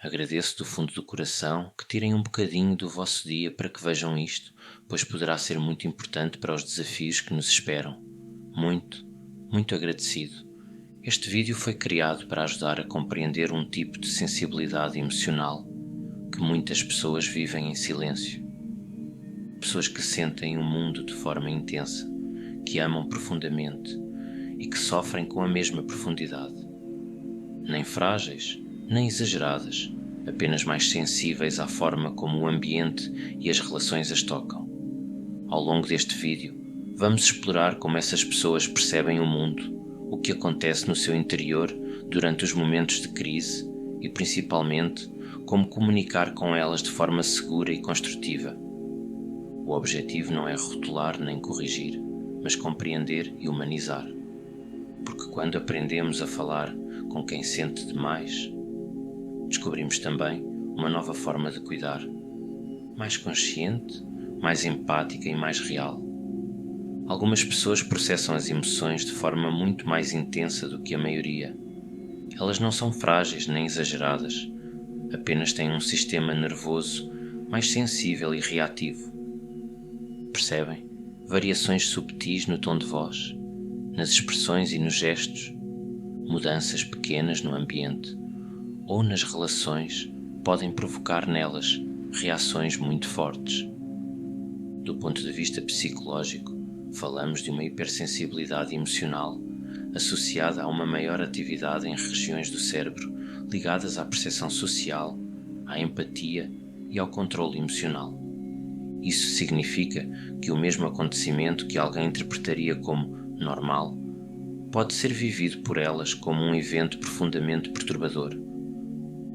Agradeço do fundo do coração que tirem um bocadinho do vosso dia para que vejam isto, pois poderá ser muito importante para os desafios que nos esperam. Muito, muito agradecido. Este vídeo foi criado para ajudar a compreender um tipo de sensibilidade emocional que muitas pessoas vivem em silêncio. Pessoas que sentem o mundo de forma intensa, que amam profundamente e que sofrem com a mesma profundidade. Nem frágeis, nem exageradas, apenas mais sensíveis à forma como o ambiente e as relações as tocam. Ao longo deste vídeo, vamos explorar como essas pessoas percebem o mundo, o que acontece no seu interior durante os momentos de crise e, principalmente, como comunicar com elas de forma segura e construtiva. O objetivo não é rotular nem corrigir, mas compreender e humanizar. Porque quando aprendemos a falar com quem sente demais, descobrimos também uma nova forma de cuidar, mais consciente, mais empática e mais real. Algumas pessoas processam as emoções de forma muito mais intensa do que a maioria. Elas não são frágeis nem exageradas, apenas têm um sistema nervoso mais sensível e reativo. Percebem? Variações subtis no tom de voz, nas expressões e nos gestos, mudanças pequenas no ambiente ou nas relações podem provocar nelas reações muito fortes. Do ponto de vista psicológico, falamos de uma hipersensibilidade emocional associada a uma maior atividade em regiões do cérebro ligadas à percepção social, à empatia e ao controle emocional. Isso significa que o mesmo acontecimento que alguém interpretaria como normal pode ser vivido por elas como um evento profundamente perturbador.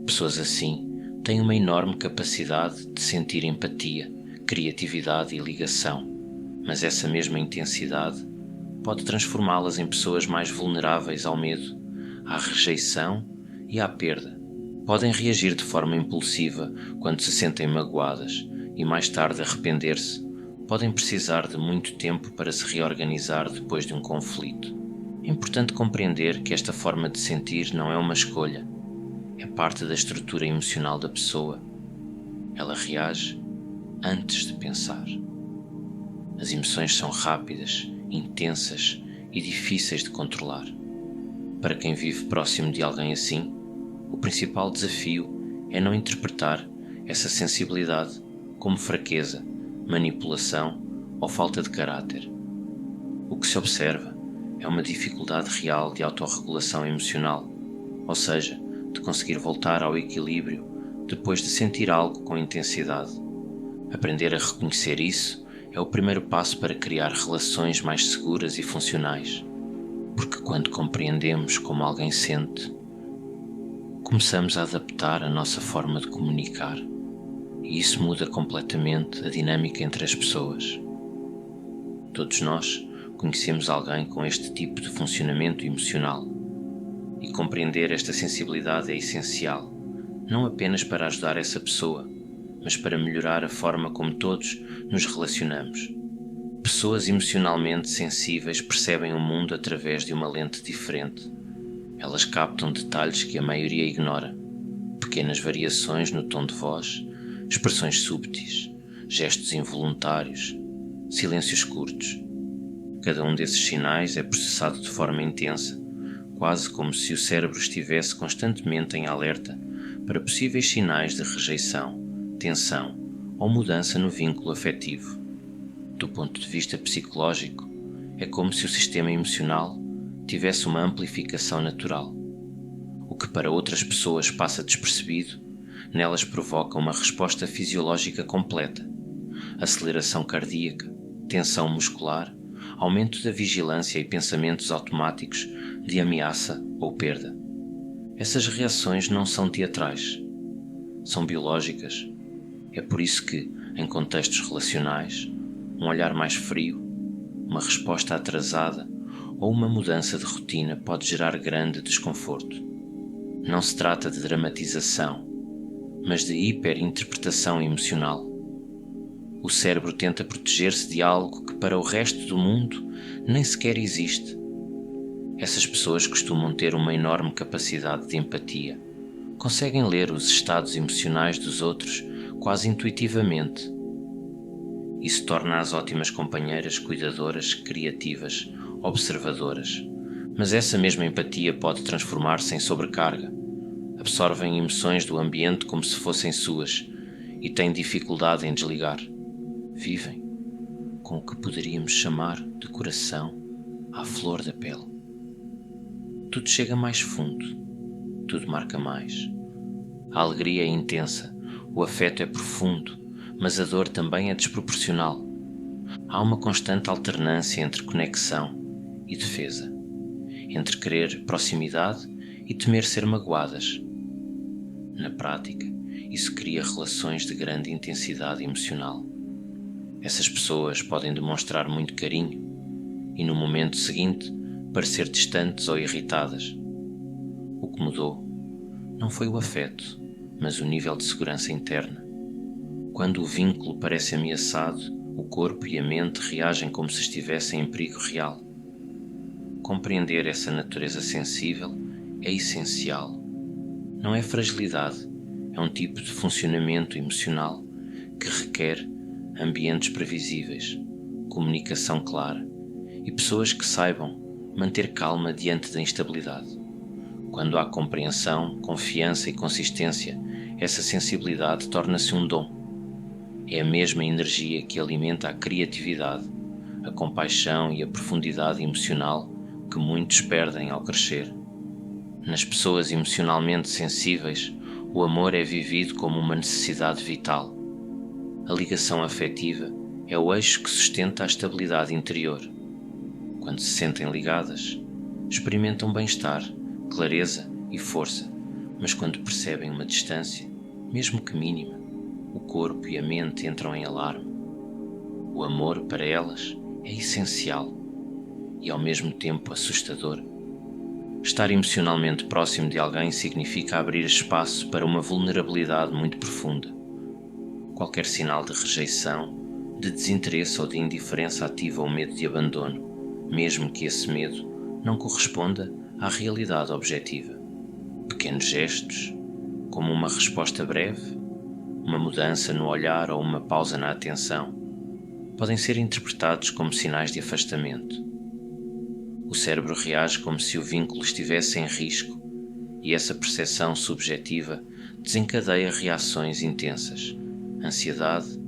Pessoas assim têm uma enorme capacidade de sentir empatia, criatividade e ligação, mas essa mesma intensidade pode transformá-las em pessoas mais vulneráveis ao medo, à rejeição e à perda. Podem reagir de forma impulsiva quando se sentem magoadas e mais tarde arrepender-se. Podem precisar de muito tempo para se reorganizar depois de um conflito. É importante compreender que esta forma de sentir não é uma escolha, é parte da estrutura emocional da pessoa. Ela reage antes de pensar. As emoções são rápidas, intensas e difíceis de controlar. Para quem vive próximo de alguém assim, o principal desafio é não interpretar essa sensibilidade como fraqueza, manipulação ou falta de caráter. O que se observa é uma dificuldade real de autorregulação emocional, ou seja, de conseguir voltar ao equilíbrio depois de sentir algo com intensidade. Aprender a reconhecer isso é o primeiro passo para criar relações mais seguras e funcionais, porque quando compreendemos como alguém sente, começamos a adaptar a nossa forma de comunicar. E isso muda completamente a dinâmica entre as pessoas. Todos nós conhecemos alguém com este tipo de funcionamento emocional. E compreender esta sensibilidade é essencial, não apenas para ajudar essa pessoa, mas para melhorar a forma como todos nos relacionamos. Pessoas emocionalmente sensíveis percebem o mundo através de uma lente diferente. Elas captam detalhes que a maioria ignora, pequenas variações no tom de voz, expressões súbeis, gestos involuntários, silêncios curtos. Cada um desses sinais é processado de forma intensa, quase como se o cérebro estivesse constantemente em alerta para possíveis sinais de rejeição, tensão ou mudança no vínculo afetivo. Do ponto de vista psicológico, é como se o sistema emocional tivesse uma amplificação natural. O que para outras pessoas passa despercebido, nelas provoca uma resposta fisiológica completa: aceleração cardíaca, tensão muscular, aumento da vigilância e pensamentos automáticos de ameaça ou perda. Essas reações não são teatrais, são biológicas. É por isso que, em contextos relacionais, um olhar mais frio, uma resposta atrasada ou uma mudança de rotina pode gerar grande desconforto. Não se trata de dramatização, mas de hiperinterpretação emocional. O cérebro tenta proteger-se de algo que para o resto do mundo nem sequer existe. Essas pessoas costumam ter uma enorme capacidade de empatia, conseguem ler os estados emocionais dos outros quase intuitivamente. Isso torna-as ótimas companheiras, cuidadoras, criativas, observadoras. Mas essa mesma empatia pode transformar-se em sobrecarga. Absorvem emoções do ambiente como se fossem suas e têm dificuldade em desligar. Vivem com o que poderíamos chamar de coração à flor da pele. Tudo chega mais fundo, tudo marca mais. A alegria é intensa, o afeto é profundo, mas a dor também é desproporcional. Há uma constante alternância entre conexão e defesa, entre querer proximidade e temer ser magoadas. Na prática, isso cria relações de grande intensidade emocional. Essas pessoas podem demonstrar muito carinho e, no momento seguinte, parecer distantes ou irritadas. O que mudou não foi o afeto, mas o nível de segurança interna. Quando o vínculo parece ameaçado, o corpo e a mente reagem como se estivessem em perigo real. Compreender essa natureza sensível é essencial. Não é fragilidade, é um tipo de funcionamento emocional que requer ambientes previsíveis, comunicação clara e pessoas que saibam manter calma diante da instabilidade. Quando há compreensão, confiança e consistência, essa sensibilidade torna-se um dom. É a mesma energia que alimenta a criatividade, a compaixão e a profundidade emocional que muitos perdem ao crescer. Nas pessoas emocionalmente sensíveis, o amor é vivido como uma necessidade vital. A ligação afetiva é o eixo que sustenta a estabilidade interior. Quando se sentem ligadas, experimentam bem-estar, clareza e força, mas quando percebem uma distância, mesmo que mínima, o corpo e a mente entram em alarme. O amor, para elas, é essencial e ao mesmo tempo assustador. Estar emocionalmente próximo de alguém significa abrir espaço para uma vulnerabilidade muito profunda. Qualquer sinal de rejeição, de desinteresse ou de indiferença ativa o medo de abandono, mesmo que esse medo não corresponda à realidade objetiva. Pequenos gestos, como uma resposta breve, uma mudança no olhar ou uma pausa na atenção, podem ser interpretados como sinais de afastamento. O cérebro reage como se o vínculo estivesse em risco e essa percepção subjetiva desencadeia reações intensas, ansiedade,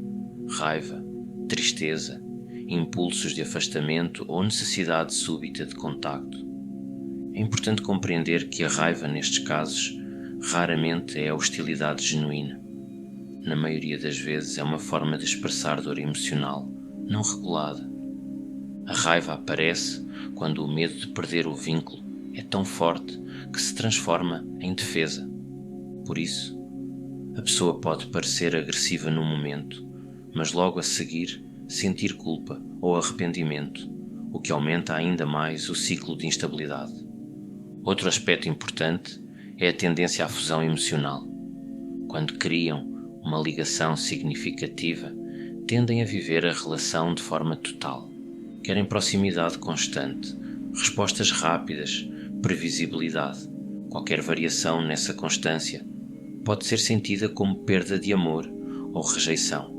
raiva, tristeza, impulsos de afastamento ou necessidade súbita de contacto. É importante compreender que a raiva, nestes casos, raramente é a hostilidade genuína. Na maioria das vezes é uma forma de expressar dor emocional não regulada. A raiva aparece quando o medo de perder o vínculo é tão forte que se transforma em defesa. Por isso, a pessoa pode parecer agressiva no momento, mas logo a seguir sentir culpa ou arrependimento, o que aumenta ainda mais o ciclo de instabilidade. Outro aspecto importante é a tendência à fusão emocional. Quando criam uma ligação significativa, tendem a viver a relação de forma total. Querem proximidade constante, respostas rápidas, previsibilidade. Qualquer variação nessa constância pode ser sentida como perda de amor ou rejeição.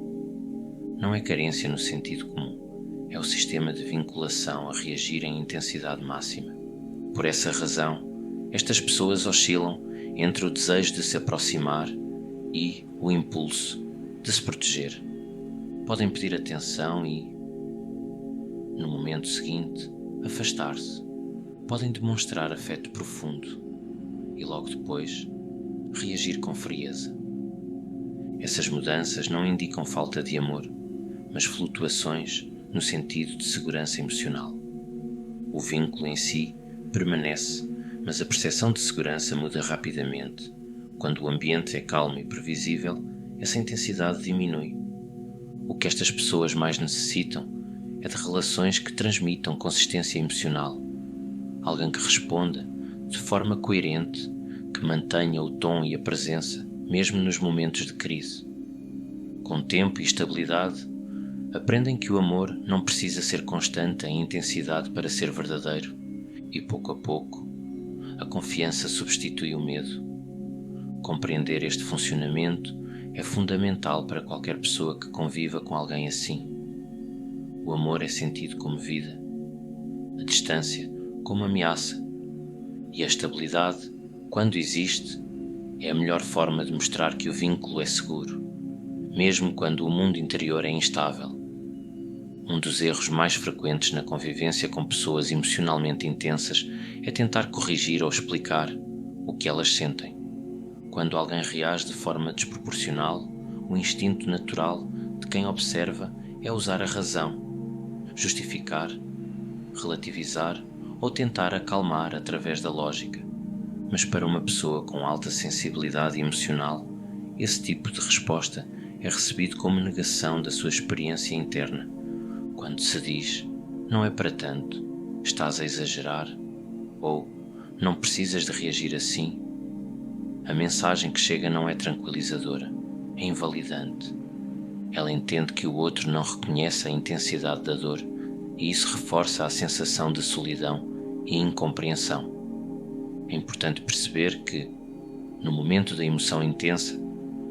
Não é carência no sentido comum, é o sistema de vinculação a reagir em intensidade máxima. Por essa razão, estas pessoas oscilam entre o desejo de se aproximar e o impulso de se proteger. Podem pedir atenção e, no momento seguinte, afastar-se. Podem demonstrar afeto profundo e logo depois reagir com frieza. Essas mudanças não indicam falta de amor, mas flutuações no sentido de segurança emocional. O vínculo em si permanece, mas a percepção de segurança muda rapidamente. Quando o ambiente é calmo e previsível, essa intensidade diminui. O que estas pessoas mais necessitam é de relações que transmitam consistência emocional. Alguém que responda de forma coerente, que mantenha o tom e a presença, mesmo nos momentos de crise. Com tempo e estabilidade, aprendem que o amor não precisa ser constante em intensidade para ser verdadeiro, e pouco a pouco, a confiança substitui o medo. Compreender este funcionamento é fundamental para qualquer pessoa que conviva com alguém assim. O amor é sentido como vida, a distância como ameaça, e a estabilidade, quando existe, é a melhor forma de mostrar que o vínculo é seguro, mesmo quando o mundo interior é instável. Um dos erros mais frequentes na convivência com pessoas emocionalmente intensas é tentar corrigir ou explicar o que elas sentem. Quando alguém reage de forma desproporcional, o instinto natural de quem observa é usar a razão, justificar, relativizar ou tentar acalmar através da lógica. Mas para uma pessoa com alta sensibilidade emocional, esse tipo de resposta é recebido como negação da sua experiência interna. Quando se diz, não é para tanto, estás a exagerar, ou não precisas de reagir assim, a mensagem que chega não é tranquilizadora, é invalidante. Ela entende que o outro não reconhece a intensidade da dor e isso reforça a sensação de solidão e incompreensão. É importante perceber que, no momento da emoção intensa,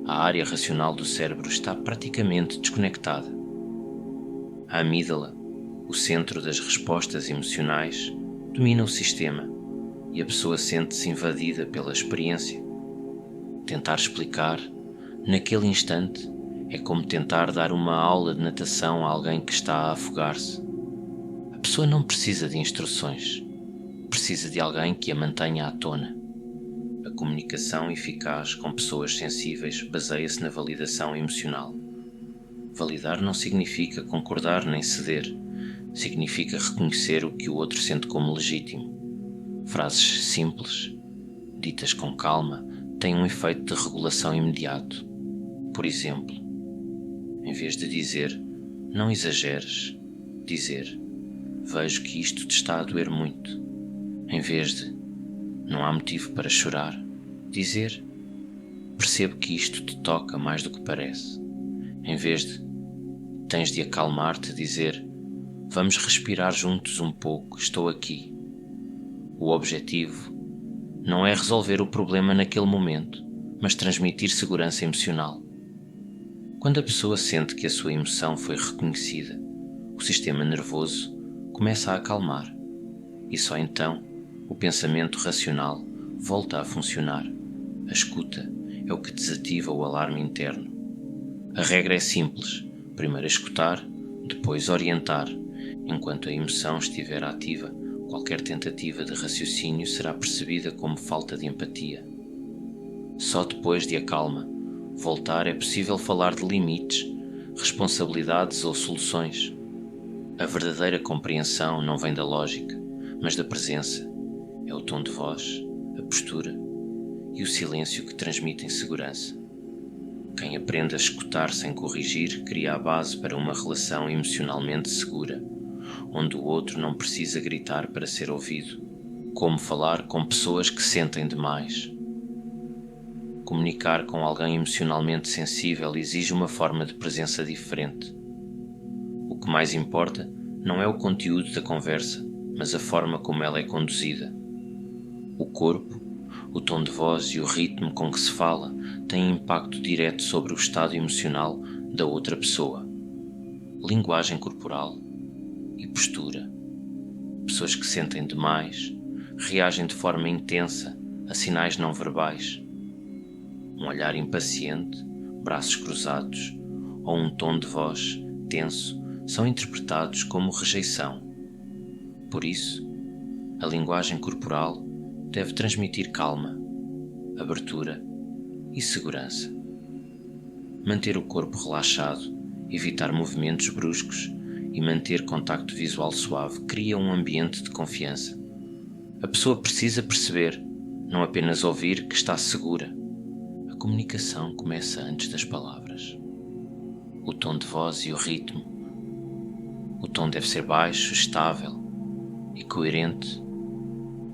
a área racional do cérebro está praticamente desconectada. A amígdala, o centro das respostas emocionais, domina o sistema e a pessoa sente-se invadida pela experiência. Tentar explicar, naquele instante, é como tentar dar uma aula de natação a alguém que está a afogar-se. A pessoa não precisa de instruções, precisa de alguém que a mantenha à tona. A comunicação eficaz com pessoas sensíveis baseia-se na validação emocional. Validar não significa concordar nem ceder, significa reconhecer o que o outro sente como legítimo. Frases simples, ditas com calma, têm um efeito de regulação imediato. Por exemplo, em vez de dizer, não exageres, dizer, vejo que isto te está a doer muito. Em vez de, não há motivo para chorar, dizer, percebo que isto te toca mais do que parece. Em vez de, tens de acalmar-te, dizer, vamos respirar juntos um pouco, estou aqui. O objetivo não é resolver o problema naquele momento, mas transmitir segurança emocional. Quando a pessoa sente que a sua emoção foi reconhecida, o sistema nervoso começa a acalmar e só então o pensamento racional volta a funcionar. A escuta é o que desativa o alarme interno. A regra é simples: primeiro escutar, depois orientar. Enquanto a emoção estiver ativa, qualquer tentativa de raciocínio será percebida como falta de empatia. Só depois de acalma, voltar é possível falar de limites, responsabilidades ou soluções. A verdadeira compreensão não vem da lógica, mas da presença. É o tom de voz, a postura e o silêncio que transmitem segurança. Quem aprende a escutar sem corrigir cria a base para uma relação emocionalmente segura, onde o outro não precisa gritar para ser ouvido. Como falar com pessoas que sentem demais. Comunicar com alguém emocionalmente sensível exige uma forma de presença diferente. O que mais importa não é o conteúdo da conversa, mas a forma como ela é conduzida. O corpo, o tom de voz e o ritmo com que se fala têm impacto direto sobre o estado emocional da outra pessoa. Linguagem corporal e postura. Pessoas que sentem demais reagem de forma intensa a sinais não verbais. Um olhar impaciente, braços cruzados ou um tom de voz tenso são interpretados como rejeição. Por isso, a linguagem corporal deve transmitir calma, abertura e segurança. Manter o corpo relaxado, evitar movimentos bruscos e manter contacto visual suave cria um ambiente de confiança. A pessoa precisa perceber, não apenas ouvir, que está segura. A comunicação começa antes das palavras. O tom de voz e o ritmo. O tom deve ser baixo, estável e coerente.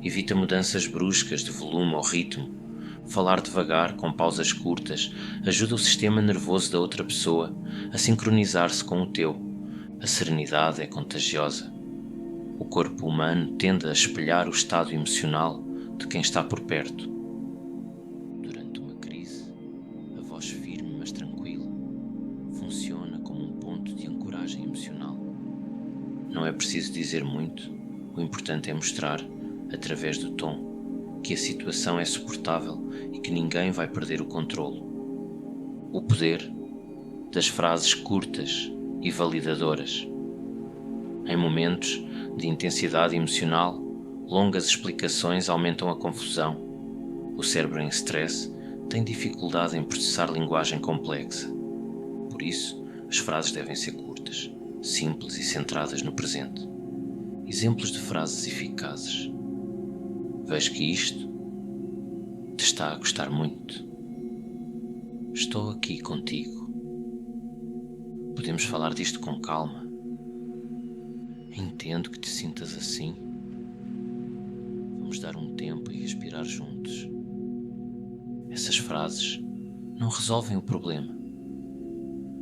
Evita mudanças bruscas de volume ou ritmo. Falar devagar, com pausas curtas, ajuda o sistema nervoso da outra pessoa a sincronizar-se com o teu. A serenidade é contagiosa. O corpo humano tende a espelhar o estado emocional de quem está por perto. Durante uma crise, voz firme mas tranquila funciona como um ponto de ancoragem emocional. Não é preciso dizer muito, o importante é mostrar, através do tom, que a situação é suportável e que ninguém vai perder o controlo. O poder das frases curtas e validadoras. Em momentos de intensidade emocional, longas explicações aumentam a confusão. O cérebro em stress tem dificuldade em processar linguagem complexa. Por isso, as frases devem ser curtas, simples e centradas no presente. Exemplos de frases eficazes. Vejo que isto te está a gostar muito. Estou aqui contigo. Podemos falar disto com calma. Entendo que te sintas assim. Vamos dar um tempo e respirar juntos. Essas frases não resolvem o problema,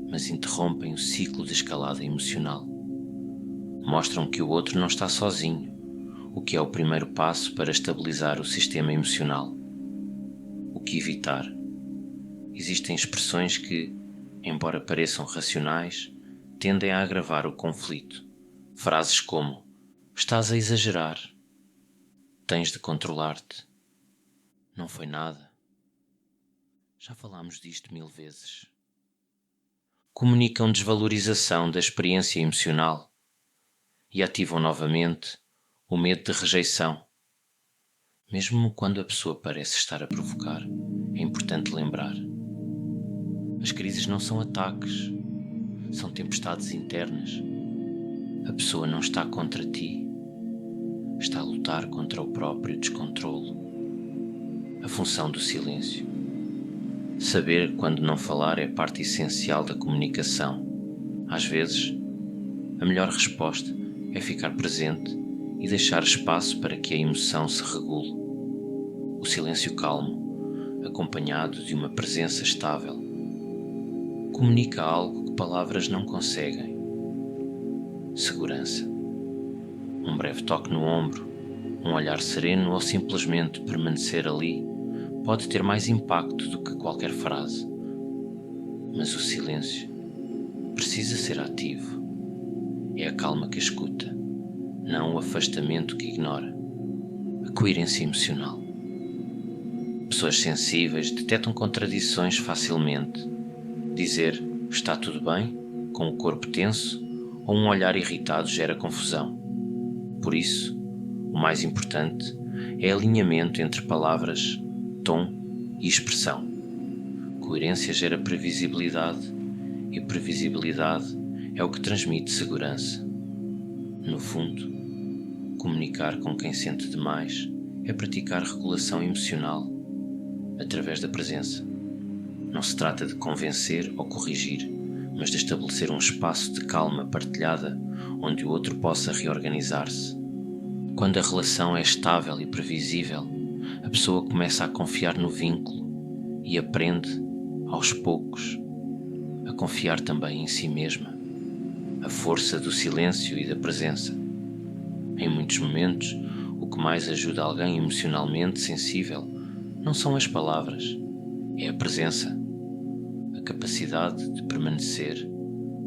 mas interrompem o ciclo de escalada emocional. Mostram que o outro não está sozinho, o que é o primeiro passo para estabilizar o sistema emocional. O que evitar? Existem expressões que, embora pareçam racionais, tendem a agravar o conflito. Frases como: estás a exagerar, tens de controlar-te, não foi nada. Já falámos disto 1000 vezes. Comunicam desvalorização da experiência emocional e ativam novamente o medo de rejeição. Mesmo quando a pessoa parece estar a provocar, é importante lembrar: as crises não são ataques, são tempestades internas. A pessoa não está contra ti, está a lutar contra o próprio descontrolo. A função do silêncio. Saber quando não falar é parte essencial da comunicação. Às vezes, a melhor resposta é ficar presente e deixar espaço para que a emoção se regule. O silêncio calmo, acompanhado de uma presença estável, comunica algo que palavras não conseguem. Segurança. Um breve toque no ombro, um olhar sereno ou simplesmente permanecer ali pode ter mais impacto do que qualquer frase. Mas o silêncio precisa ser ativo. É a calma que escuta, não o afastamento que ignora. A coerência emocional. Pessoas sensíveis detectam contradições facilmente. Dizer "está tudo bem" com o corpo tenso ou um olhar irritado gera confusão. Por isso, o mais importante é alinhamento entre palavras, tom e expressão. Coerência gera previsibilidade e previsibilidade é o que transmite segurança. No fundo, comunicar com quem sente demais é praticar regulação emocional através da presença. Não se trata de convencer ou corrigir, mas de estabelecer um espaço de calma partilhada onde o outro possa reorganizar-se. Quando a relação é estável e previsível, a pessoa começa a confiar no vínculo e aprende, aos poucos, a confiar também em si mesma. A força do silêncio e da presença. Em muitos momentos, o que mais ajuda alguém emocionalmente sensível não são as palavras, é a presença, a capacidade de permanecer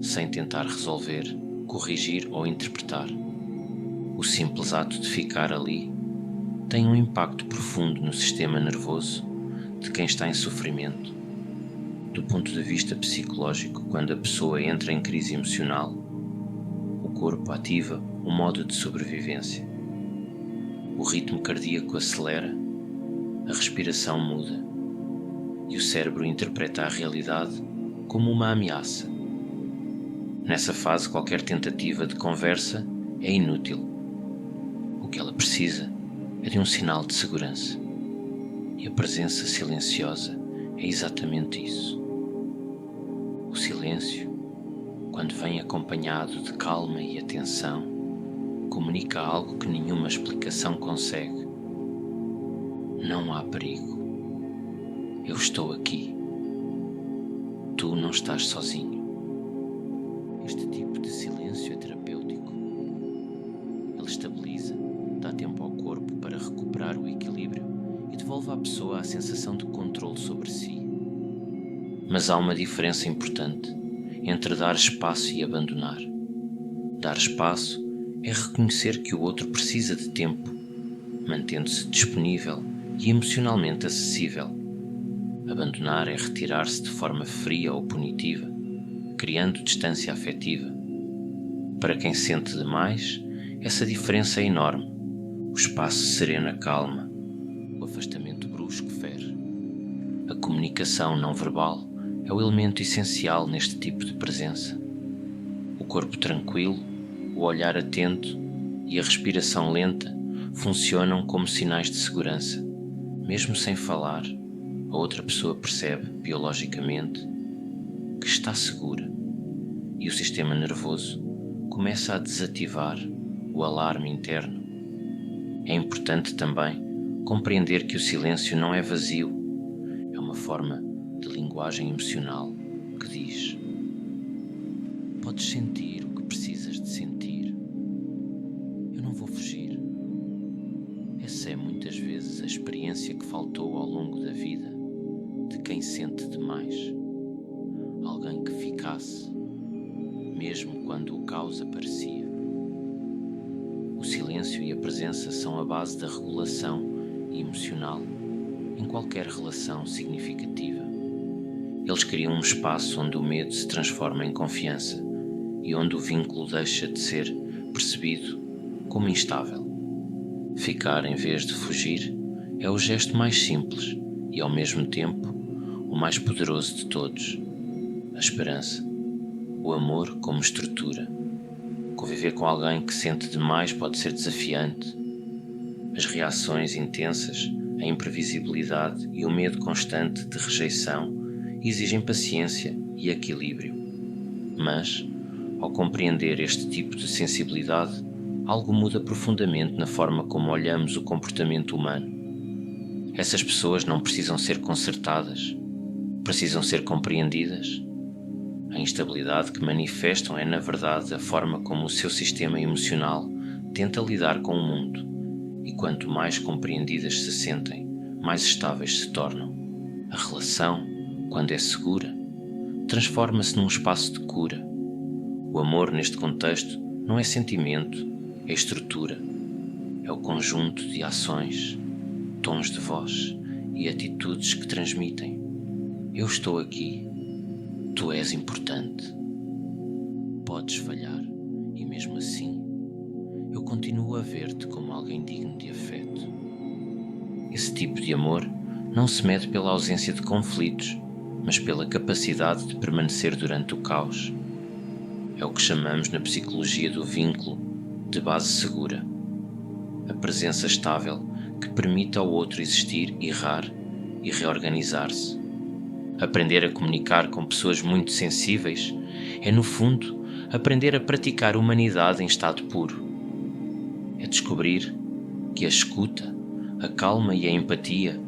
sem tentar resolver, corrigir ou interpretar. O simples ato de ficar ali tem um impacto profundo no sistema nervoso de quem está em sofrimento. Do ponto de vista psicológico, quando a pessoa entra em crise emocional, o corpo ativa o modo de sobrevivência. O ritmo cardíaco acelera, a respiração muda e o cérebro interpreta a realidade como uma ameaça. Nessa fase, qualquer tentativa de conversa é inútil. O que ela precisa é de um sinal de segurança. E a presença silenciosa é exatamente isso. O silêncio, quando vem acompanhado de calma e atenção, comunica algo que nenhuma explicação consegue. Não há perigo. Eu estou aqui. Tu não estás sozinho. Este tipo de silêncio é terapêutico. Ele estabiliza, dá tempo ao corpo para recuperar o equilíbrio e devolve à pessoa a sensação de controle sobre si. Mas há uma diferença importante entre dar espaço e abandonar. Dar espaço é reconhecer que o outro precisa de tempo, mantendo-se disponível e emocionalmente acessível. Abandonar é retirar-se de forma fria ou punitiva, criando distância afetiva. Para quem sente demais, essa diferença é enorme. O espaço sereno calma, o afastamento brusco fere. A comunicação não verbal é o elemento essencial neste tipo de presença. O corpo tranquilo, o olhar atento e a respiração lenta funcionam como sinais de segurança. Mesmo sem falar, a outra pessoa percebe, biologicamente, que está segura e o sistema nervoso começa a desativar o alarme interno. É importante também compreender que o silêncio não é vazio, é uma forma de linguagem emocional que diz: podes sentir o que precisas de sentir. Eu não vou fugir. Essa é muitas vezes a experiência que faltou ao longo da vida de quem sente demais. Alguém que ficasse, mesmo quando o caos aparecia. O silêncio e a presença são a base da regulação emocional em qualquer relação significativa. Eles criam um espaço onde o medo se transforma em confiança e onde o vínculo deixa de ser percebido como instável. Ficar em vez de fugir é o gesto mais simples e, ao mesmo tempo, o mais poderoso de todos. A esperança. O amor como estrutura. Conviver com alguém que sente demais pode ser desafiante. As reações intensas, a imprevisibilidade e o medo constante de rejeição exigem paciência e equilíbrio. Mas, ao compreender este tipo de sensibilidade, algo muda profundamente na forma como olhamos o comportamento humano. Essas pessoas não precisam ser consertadas, precisam ser compreendidas. A instabilidade que manifestam é, na verdade, a forma como o seu sistema emocional tenta lidar com o mundo, e quanto mais compreendidas se sentem, mais estáveis se tornam. A relação, quando é segura, transforma-se num espaço de cura. O amor, neste contexto, não é sentimento, é estrutura. É o conjunto de ações, tons de voz e atitudes que transmitem: eu estou aqui, tu és importante. Podes falhar e mesmo assim eu continuo a ver-te como alguém digno de afeto. Esse tipo de amor não se mede pela ausência de conflitos, mas pela capacidade de permanecer durante o caos. É o que chamamos na psicologia do vínculo de base segura. A presença estável que permite ao outro existir, errar e reorganizar-se. Aprender a comunicar com pessoas muito sensíveis é, no fundo, aprender a praticar humanidade em estado puro. É descobrir que a escuta, a calma e a empatia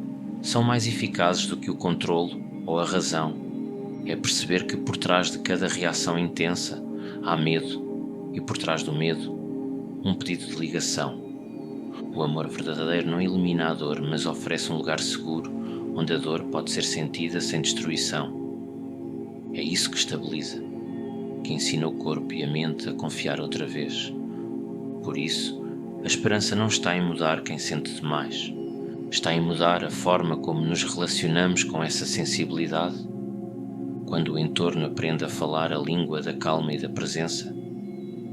são mais eficazes do que o controlo ou a razão. É perceber que por trás de cada reação intensa há medo e por trás do medo um pedido de ligação. O amor verdadeiro não elimina a dor, mas oferece um lugar seguro onde a dor pode ser sentida sem destruição. É isso que estabiliza, que ensina o corpo e a mente a confiar outra vez. Por isso, a esperança não está em mudar quem sente demais, está em mudar a forma como nos relacionamos com essa sensibilidade. Quando o entorno aprende a falar a língua da calma e da presença,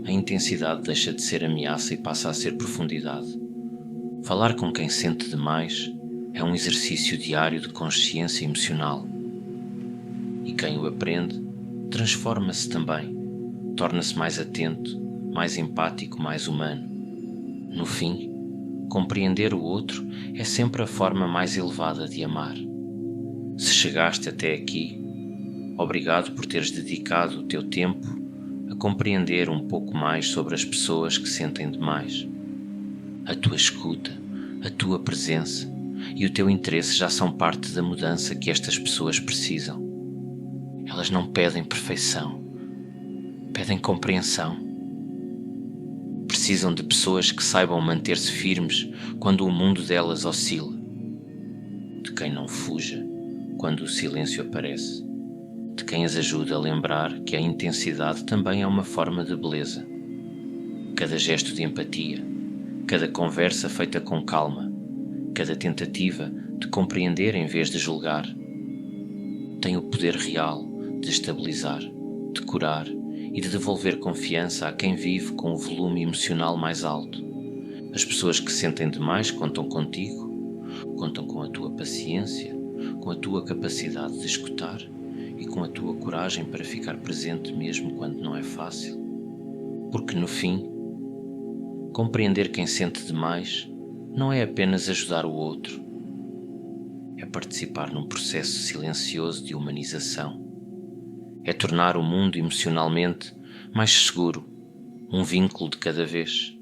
a intensidade deixa de ser ameaça e passa a ser profundidade. Falar com quem sente demais é um exercício diário de consciência emocional. E quem o aprende, transforma-se também, torna-se mais atento, mais empático, mais humano. No fim, compreender o outro é sempre a forma mais elevada de amar. Se chegaste até aqui, obrigado por teres dedicado o teu tempo a compreender um pouco mais sobre as pessoas que sentem demais. A tua escuta, a tua presença e o teu interesse já são parte da mudança que estas pessoas precisam. Elas não pedem perfeição, pedem compreensão. Precisam de pessoas que saibam manter-se firmes quando o mundo delas oscila, de quem não fuja quando o silêncio aparece quem as ajuda a lembrar que a intensidade também é uma forma de beleza. Cada gesto de empatia, cada conversa feita com calma, cada tentativa de compreender em vez de julgar, tem o poder real de estabilizar, de curar e de devolver confiança a quem vive com o volume emocional mais alto. As pessoas que sentem demais contam contigo, contam com a tua paciência, com a tua capacidade de escutar e com a tua coragem para ficar presente mesmo quando não é fácil. Porque no fim, compreender quem sente demais não é apenas ajudar o outro, é participar num processo silencioso de humanização. É tornar o mundo emocionalmente mais seguro, um vínculo de cada vez.